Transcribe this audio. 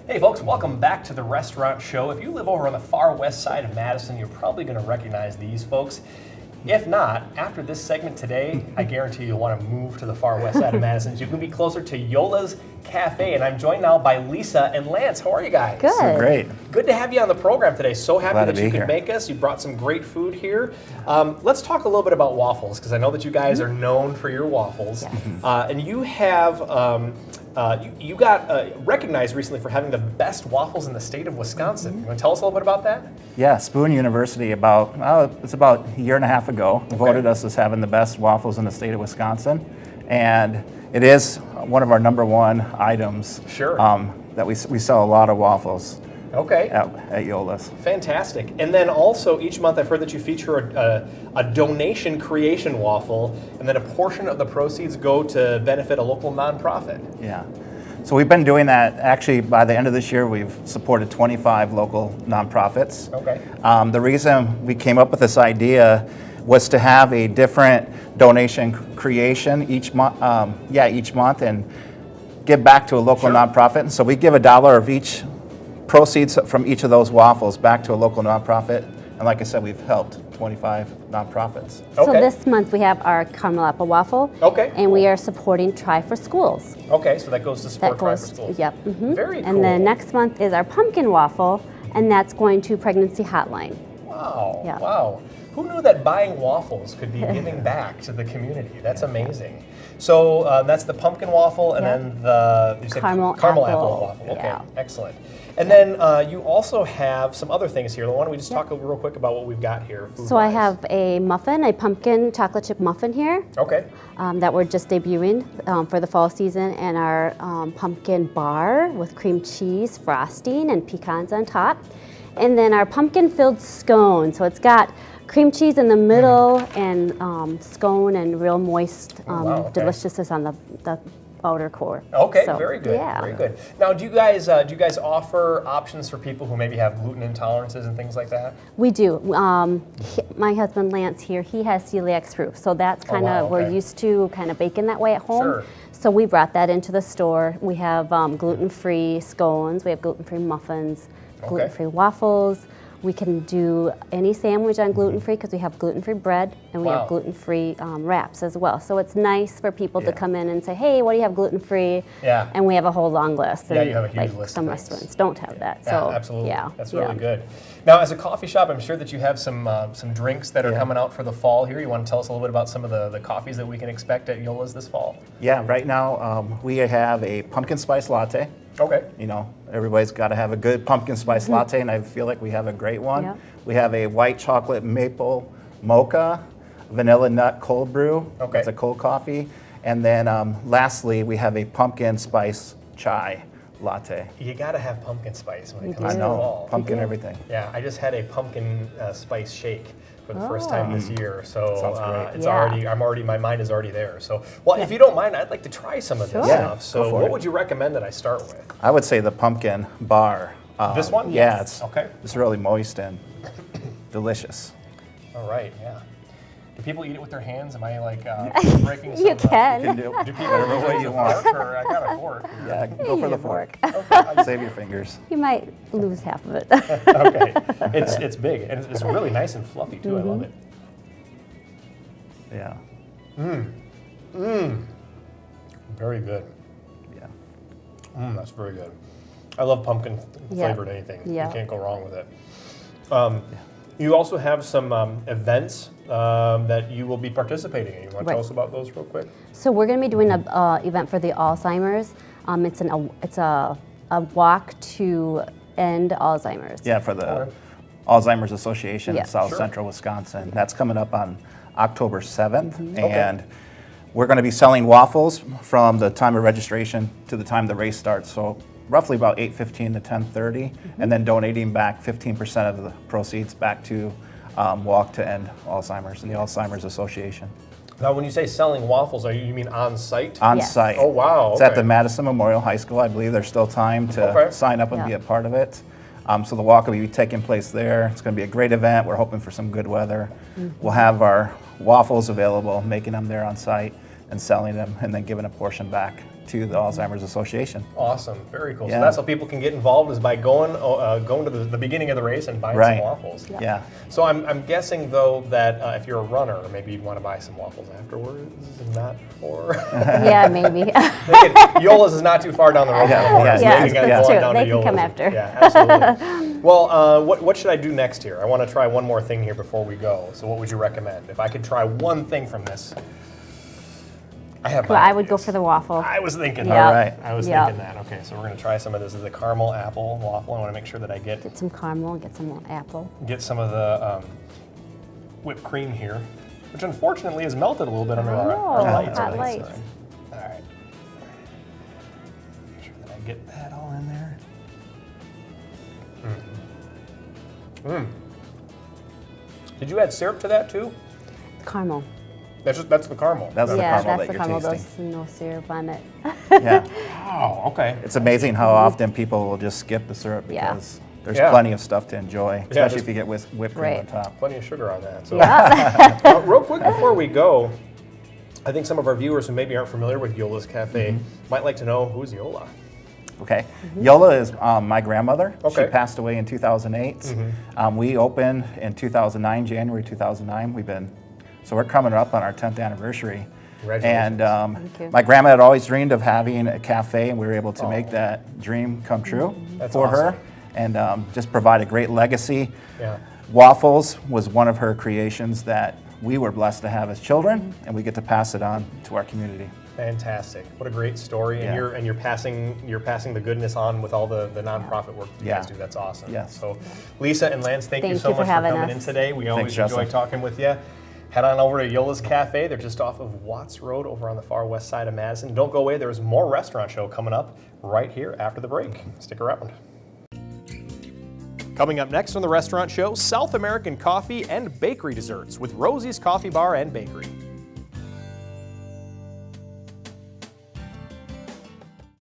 Hey folks, welcome back to the Restaurant Show. If you live over on the far west side of Madison, you're probably going to recognize these folks. If not, after this segment today, I guarantee you'll want to move to the far west side of Madison so you can be closer to Yola's Cafe. And I'm joined now by Lisa and Lance. How are you guys? Good. Great. Good to have you on the program today. So happy Glad that to you be could here. make us. You brought some great food here. Let's talk a little bit about waffles, because I know that you guys are known for your waffles. And you have, you got recognized recently for having the best waffles in the state of Wisconsin. You want to tell us a little bit about that? Yeah, Spoon University it's about a year and a half ago voted us as having the best waffles in the state of Wisconsin, and it is one of our number one items. Sure. That we sell a lot of waffles. Okay. At Yola's. Fantastic. And then also each month I've heard that you feature a donation creation waffle, and then a portion of the proceeds go to benefit a local nonprofit. Yeah. So we've been doing that. Actually, by the end of this year, we've supported 25 local nonprofits. Okay. The reason we came up with this idea was to have a different donation creation each month, and give back to a local nonprofit. And so we give $1 of each proceeds from each of those waffles back to a local nonprofit. And like I said, we've helped 25 nonprofits. So this month we have our caramel apple waffle. Okay. And we are supporting Try for Schools. Okay, so that goes to support Try for Schools. Yep. Very cool. And then next month is our pumpkin waffle, and that's going to Pregnancy Hotline. Wow. Yeah. Wow. Who knew that buying waffles could be giving back to the community? That's amazing. So that's the pumpkin waffle, and then you said Caramel apple apple. waffle. Okay, Yeah. excellent. And then you also have some other things here. Why don't we just talk real quick about what we've got here? So I have a muffin, a pumpkin chocolate chip muffin here. Okay. That we're just debuting for the fall season, and our pumpkin bar with cream cheese frosting and pecans on top. And then our pumpkin-filled scone. So it's got cream cheese in the middle and scone and real moist deliciousness on the outer core. Okay, So, very good. Yeah. Very good. Now, do you guys offer options for people who maybe have gluten intolerances and things like that? We do. My husband Lance here, he has celiac through, so that's kind of we're used to kind of baking that way at home. Sure. So we brought that into the store. We have gluten-free scones. We have gluten-free muffins, gluten-free waffles. We can do any sandwich on gluten-free because we have gluten-free bread, and we have gluten-free wraps as well. So it's nice for people to come in and say, hey, what do you have gluten-free? Yeah. And we have a whole long list. Yeah, and you have a huge list some of things. restaurants don't have that. So, yeah, absolutely. Yeah. That's really good. Now, as a coffee shop, I'm sure that you have some drinks that are coming out for the fall here. You want to tell us a little bit about some of the coffees that we can expect at Yola's this fall? Yeah, right now we have a pumpkin spice latte. Okay. You know, everybody's got to have a good pumpkin spice latte, and I feel like we have a great one. Yep. We have a white chocolate maple mocha, vanilla nut cold brew. Okay. It's a cold coffee. And then lastly, we have a pumpkin spice chai latte. You got to have pumpkin spice when it You comes do. to I the know, fall. pumpkin everything. Yeah, I just had a pumpkin spice shake for the first time this year, so Sounds great. it's my mind is already there. So, well, if you don't mind, I'd like to try some of this Sure. Yeah, stuff. So, go for what it. would you recommend that I start with? I would say the pumpkin bar. This one? Yeah, Yes. Okay. it's really moist and delicious. All right, yeah. Do people eat it with their hands? Am I like breaking some? You can. You can do Do people whatever use way a you want. fork, or I got a fork? Yeah, go for the fork. Okay. Save your fingers. You might lose half of it. Okay. It's big, and it's really nice and fluffy too. I love it. Yeah. Very good. Yeah. That's very good. I love pumpkin flavored anything. Yeah. You can't go wrong with it. You also have some events that you will be participating in. You want to tell us about those real quick? So we're going to be doing an event for the Alzheimer's. It's a walk to end Alzheimer's. Yeah, for the Alzheimer's Association Yeah. in South Sure. Central Wisconsin. That's coming up on October 7th. And we're going to be selling waffles from the time of registration to the time the race starts. So roughly about 8:15 to 10:30, and then donating back 15% of the proceeds back to Walk to End Alzheimer's and the Alzheimer's Association. Now, when you say selling waffles, you mean on site? On Yes. site. Oh, wow. It's at okay. the Madison Memorial High School. I believe there's still time to sign up and be Yeah. a part of it. So the walk will be taking place there. It's going to be a great event. We're hoping for some good weather. We'll have our waffles available, making them there on site and selling them, and then giving a portion back to the Alzheimer's Association. Awesome, very cool. So Yeah. that's how people can get involved, is by going to the beginning of the race and buying Right. some waffles. Yeah. So I'm guessing though that if you're a runner, maybe you'd want to buy some waffles afterwards, and not before. Yeah, maybe. Yola's is not too far down the road. Yeah, yeah, So yeah, they can that's go on true. down They to can come Yola's. after. Yeah, absolutely. Well, what should I do next here? I want to try one more thing here before we go. So what would you recommend? If I could try one thing from this, I have. Well, my I would go ideas. for the waffle. I was thinking. Yeah. All right. I was Yeah. thinking that. Okay, so we're gonna try some of this. This is the caramel apple waffle. I want to make sure that I get Get some caramel, get some apple. some of the whipped cream here, which unfortunately is melted a little bit under our Oh, lights. hot on the lights. inside. All right. Make sure that I get that all in there. Did you add syrup to that too? Caramel. That's the caramel. That's the Yeah, caramel that's that the you're caramel. tasting. There's no syrup on it. Yeah. Oh, okay. It's amazing how often people will just skip the syrup Yeah. because there's Yeah. plenty of stuff to enjoy, especially just- if you get whipped cream Right. on top. Plenty of sugar on that. So. Yeah. Real quick before we go, I think some of our viewers who maybe aren't familiar with Yola's Cafe might like to know, who's Yola? Okay. Yola is my grandmother. Okay. She passed away in 2008. We opened in 2009, January 2009. So we're coming up on our 10th anniversary. Congratulations. And Thank you. my grandma had always dreamed of having a cafe, and we were able to make that dream come true That's for her, awesome. and just provide a great legacy. Yeah. Waffles was one of her creations that we were blessed to have as children, and we get to pass it on to our community. Fantastic! What a great story, and Yeah. you're passing the goodness on with all the nonprofit work that you Yeah. guys do. That's awesome. Yes. So, Lisa and Lance, thank you Thank so you for much for having coming in us. today. We always Thanks, enjoy Justin. talking with you. Head on over to Yola's Cafe. They're just off of Watts Road over on the far west side of Madison. Don't go away. There's more restaurant show coming up right here after the break. Stick around. Coming up next on the restaurant show, South American coffee and bakery desserts with Rosie's Coffee Bar and Bakery.